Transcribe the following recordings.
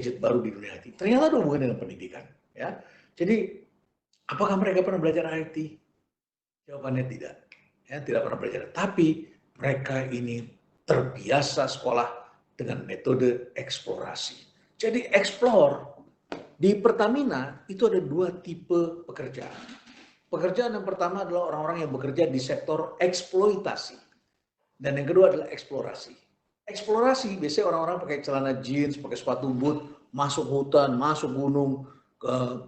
gadget baru di dunia IT. Ternyata ada hubungan dengan pendidikan. Ya, jadi apakah mereka pernah belajar IT? Jawabannya tidak. Ya, tidak pernah belajar. Tapi mereka ini terbiasa sekolah dengan metode eksplorasi. Jadi explore. Di Pertamina itu ada dua tipe pekerjaan. Pekerjaan yang pertama adalah orang-orang yang bekerja di sektor eksploitasi. Dan yang kedua adalah eksplorasi. Eksplorasi biasanya orang-orang pakai celana jeans, pakai sepatu boot, masuk hutan, masuk gunung,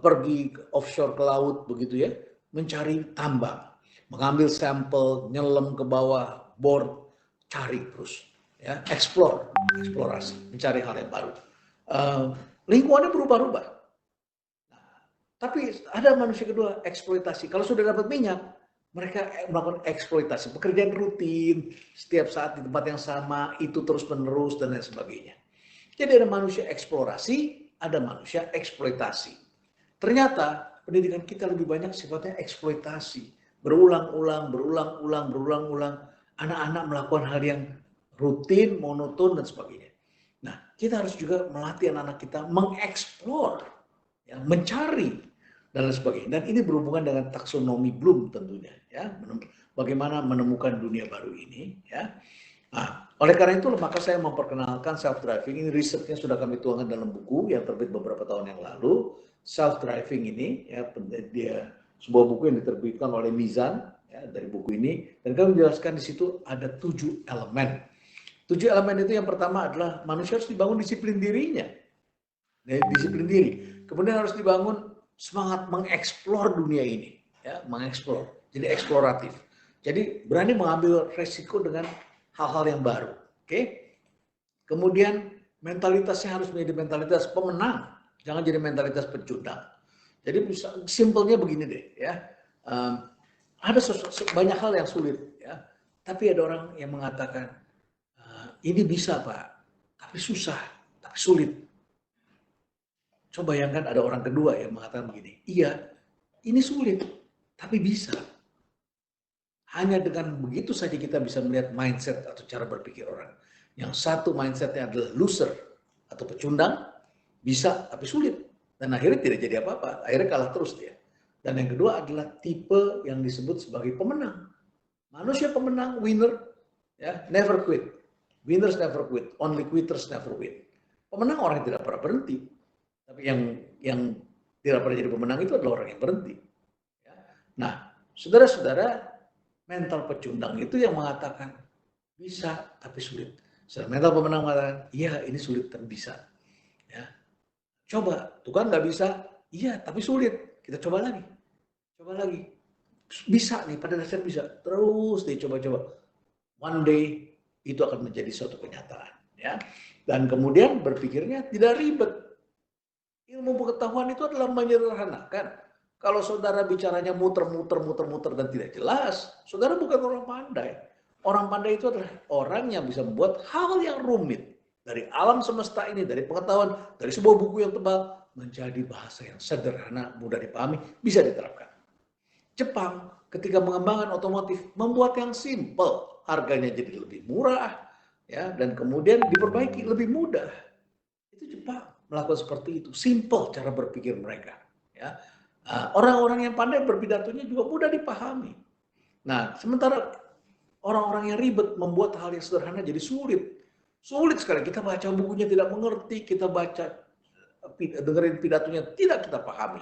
pergi ke offshore ke laut begitu ya, mencari tambang, mengambil sampel, nyelam ke bawah, board, cari terus, ya, eksplorasi, mencari hal yang baru. Lingkungannya berubah-ubah. Tapi ada manusia kedua, eksploitasi. Kalau sudah dapat minyak, mereka melakukan eksploitasi, pekerjaan rutin, setiap saat di tempat yang sama, itu terus-menerus, dan lain sebagainya. Jadi ada manusia eksplorasi, ada manusia eksploitasi. Ternyata pendidikan kita lebih banyak sifatnya eksploitasi. Berulang-ulang, anak-anak melakukan hal yang rutin, monoton, dan sebagainya. Nah, kita harus juga melatih anak-anak kita mengeksplor, ya, mencari, dan lain sebagainya. Dan ini berhubungan dengan taksonomi Bloom tentunya, ya, bagaimana menemukan dunia baru ini, ya. Nah, oleh karena itu maka saya memperkenalkan self driving. Ini risetnya sudah kami tuangkan dalam buku yang terbit beberapa tahun yang lalu. Self driving ini, ya, dia sebuah buku yang diterbitkan oleh Mizan, ya, dari buku ini, dan kami menjelaskan di situ ada 7 elemen. 7 elemen itu yang pertama adalah manusia harus dibangun disiplin dirinya, disiplin diri. Kemudian harus dibangun semangat mengeksplor dunia ini, ya, mengeksplor, jadi eksploratif. Jadi berani mengambil resiko dengan hal-hal yang baru, oke? Kemudian mentalitasnya harus menjadi mentalitas pemenang, jangan jadi mentalitas pecundang. Jadi simpelnya begini deh, ya, ada banyak hal yang sulit, ya, tapi ada orang yang mengatakan ini bisa Pak, tapi susah, tapi sulit. Coba bayangkan ada orang kedua yang mengatakan begini, iya, ini sulit, tapi bisa. Hanya dengan begitu saja kita bisa melihat mindset atau cara berpikir orang. Yang satu mindsetnya adalah loser atau pecundang, bisa tapi sulit. Dan akhirnya tidak jadi apa-apa, akhirnya kalah terus dia. Dan yang kedua adalah tipe yang disebut sebagai pemenang. Manusia pemenang, winner, ya, never quit. Winners never quit, only quitters never win. Pemenang orang yang tidak pernah berhenti. Tapi yang tidak pernah jadi pemenang itu adalah orang yang berhenti. Nah, saudara-saudara, mental pecundang itu yang mengatakan bisa tapi sulit. Sedang mental pemenang mengatakan iya ini sulit tapi bisa. Ya, coba, tuh kan nggak bisa, iya tapi sulit. Kita coba lagi, bisa nih, pada dasarnya bisa. Terus deh coba-coba. One day itu akan menjadi suatu kenyataan. Ya, dan kemudian berpikirnya tidak ribet. Ilmu pengetahuan itu adalah menyederhanakan. Kalau saudara bicaranya muter-muter dan tidak jelas, saudara bukan orang pandai. Orang pandai itu adalah orang yang bisa membuat hal yang rumit dari alam semesta ini, dari pengetahuan, dari sebuah buku yang tebal menjadi bahasa yang sederhana, mudah dipahami, bisa diterapkan. Jepang ketika mengembangkan otomotif membuat yang simple, harganya jadi lebih murah, ya, dan kemudian diperbaiki lebih mudah. Itu Jepang melakukan seperti itu, simple cara berpikir mereka, ya. Orang-orang yang pandai berbidatonya juga mudah dipahami. Nah, sementara orang-orang yang ribet membuat hal yang sederhana jadi sulit. Sulit sekali, kita baca bukunya tidak mengerti, kita baca dengerin pidatonya tidak kita pahami.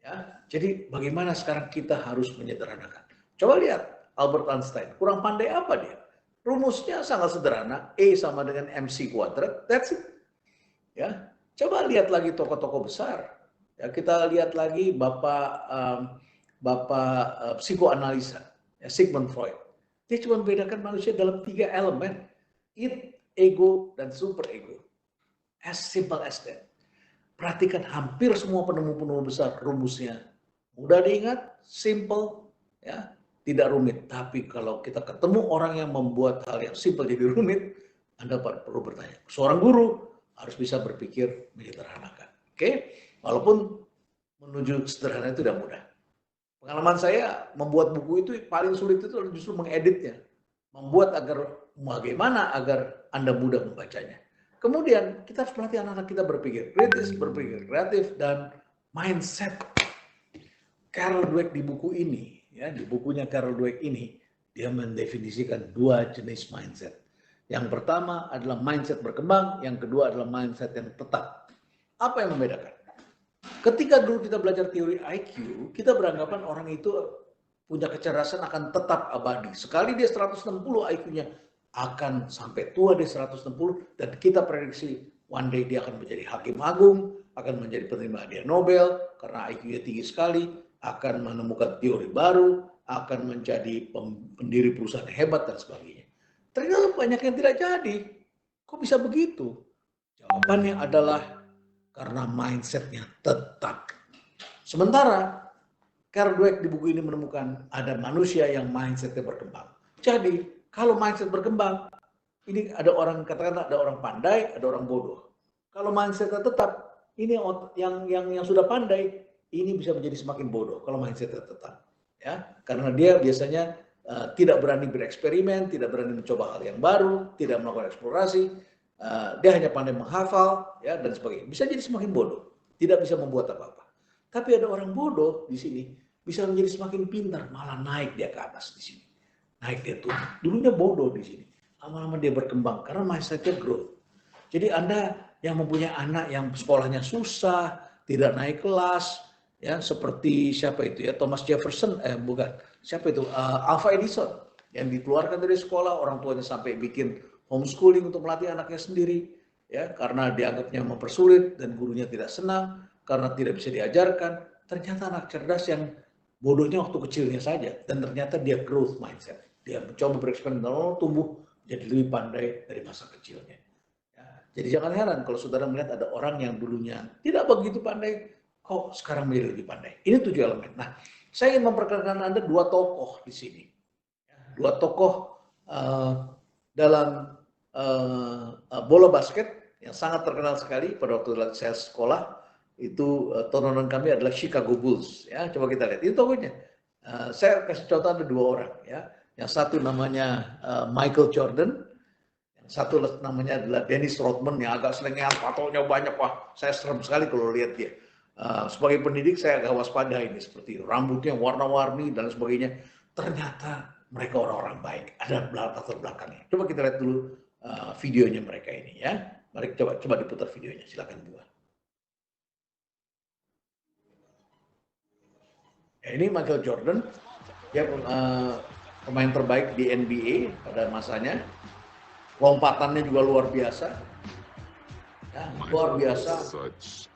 Ya, jadi bagaimana sekarang kita harus menyederhanakan. Coba lihat Albert Einstein, kurang pandai apa dia? Rumusnya sangat sederhana, E sama dengan MC kuadrat, that's it. Ya, coba lihat lagi tokoh-tokoh besar. Ya, kita lihat lagi Bapak psikoanalisa, ya, Sigmund Freud. Dia cuma membedakan manusia dalam 3 elemen, id, ego, dan super ego. As simple as that. Perhatikan hampir semua penemu-penemu besar rumusnya mudah diingat, simple, ya, tidak rumit. Tapi kalau kita ketemu orang yang membuat hal yang simple jadi rumit, Anda perlu bertanya. Seorang guru harus bisa berpikir menyederhanakan. Oke? Walaupun menuju sederhana itu tidak mudah. Pengalaman saya membuat buku itu paling sulit itu justru mengeditnya. Membuat bagaimana agar Anda mudah membacanya. kemudian kita harus melatih anak-anak kita berpikir kritis, berpikir kreatif, dan mindset. Carol Dweck di buku ini, ya, di bukunya Carol Dweck ini, dia mendefinisikan 2 jenis mindset. Yang pertama adalah mindset berkembang, yang kedua adalah mindset yang tetap. Apa yang membedakan? Ketika dulu kita belajar teori IQ, kita beranggapan orang itu punya kecerdasan akan tetap abadi. Sekali dia 160 IQ-nya akan sampai tua dia 160, dan kita prediksi one day dia akan menjadi hakim agung, akan menjadi penerima hadiah Nobel karena IQ-nya tinggi sekali, akan menemukan teori baru, akan menjadi pendiri perusahaan hebat dan sebagainya. Ternyata banyak yang tidak jadi. Kok bisa begitu? Jawabannya adalah karena mindsetnya tetap. Sementara Carol Dweck di buku ini menemukan ada manusia yang mindsetnya berkembang. Jadi kalau mindset berkembang, ini ada orang, katakanlah ada orang pandai, ada orang bodoh. Kalau mindsetnya tetap, ini yang sudah pandai ini bisa menjadi semakin bodoh kalau mindsetnya tetap. Ya, karena dia biasanya tidak berani bereksperimen, tidak berani mencoba hal yang baru, tidak melakukan eksplorasi. Dia hanya pandai menghafal, ya, dan sebagainya. Bisa jadi semakin bodoh, tidak bisa membuat apa-apa. Tapi ada orang bodoh di sini bisa menjadi semakin pintar, malah naik dia ke atas di sini, naik dia tuh. Dulunya bodoh di sini, lama-lama dia berkembang karena mindsetnya growth. Jadi Anda yang mempunyai anak yang sekolahnya susah, tidak naik kelas, ya seperti siapa itu ya, Thomas Jefferson, bukan, siapa itu, Alva Edison yang dikeluarkan dari sekolah, orang tuanya sampai bikin homeschooling untuk melatih anaknya sendiri, ya, karena dianggapnya mempersulit dan gurunya tidak senang karena tidak bisa diajarkan. Ternyata anak cerdas yang bodohnya waktu kecilnya saja, dan ternyata dia growth mindset, dia mencoba bereksperimen, tumbuh jadi lebih pandai dari masa kecilnya. Ya, jadi jangan heran kalau saudara melihat ada orang yang dulunya tidak begitu pandai, kok sekarang menjadi lebih pandai. Ini 7 elemen. Nah, saya ingin memperkenalkan Anda 2 tokoh di sini. 2 tokoh dalam bola basket yang sangat terkenal sekali pada waktu saya sekolah. Itu tontonan kami adalah Chicago Bulls, ya. Coba kita lihat itu tokohnya. Saya kasih contoh ada 2 orang, ya. Yang satu namanya Michael Jordan, yang satu namanya adalah Dennis Rodman yang agak selengean, patonya banyak. Wah, saya serem sekali kalau lihat dia. Sebagai pendidik saya agak waspada ini, seperti rambutnya warna-warni dan sebagainya. Ternyata mereka orang-orang baik, ada latar belakangnya. Coba kita lihat dulu videonya mereka ini, ya. Mari coba diputar videonya, silakan buat. Ya, ini Michael Jordan, dia pemain terbaik di NBA pada masanya. Lompatannya juga luar biasa. Ya, luar biasa. Seperti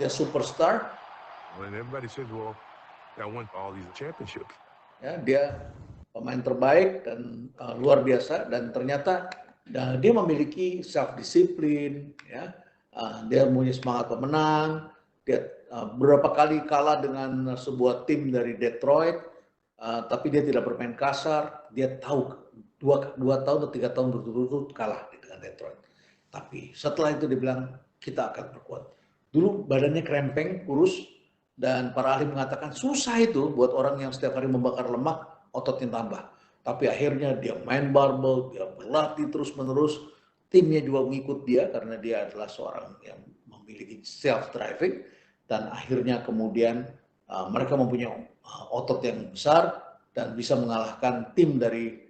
superstar. Ya, dia pemain terbaik dan luar biasa, dan ternyata dia memiliki self disiplin, ya. Dia punya semangat pemenang. Dia beberapa kali kalah dengan sebuah tim dari Detroit, tapi dia tidak bermain kasar. Dia tahu 2 tahun atau 3 tahun berturut-turut kalah dengan Detroit. Tapi setelah itu dia bilang kita akan berkuat. Dulu badannya krempeng, kurus, dan para ahli mengatakan susah itu buat orang yang setiap hari membakar lemak, ototnya tambah. Tapi akhirnya dia main barbell, dia berlatih terus-menerus. Timnya juga mengikut dia karena dia adalah seorang yang memiliki self-driving. Dan akhirnya kemudian mereka mempunyai otot yang besar dan bisa mengalahkan tim dari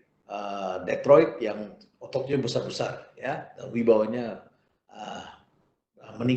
Detroit yang ototnya besar-besar, ya, wibawanya meningkat.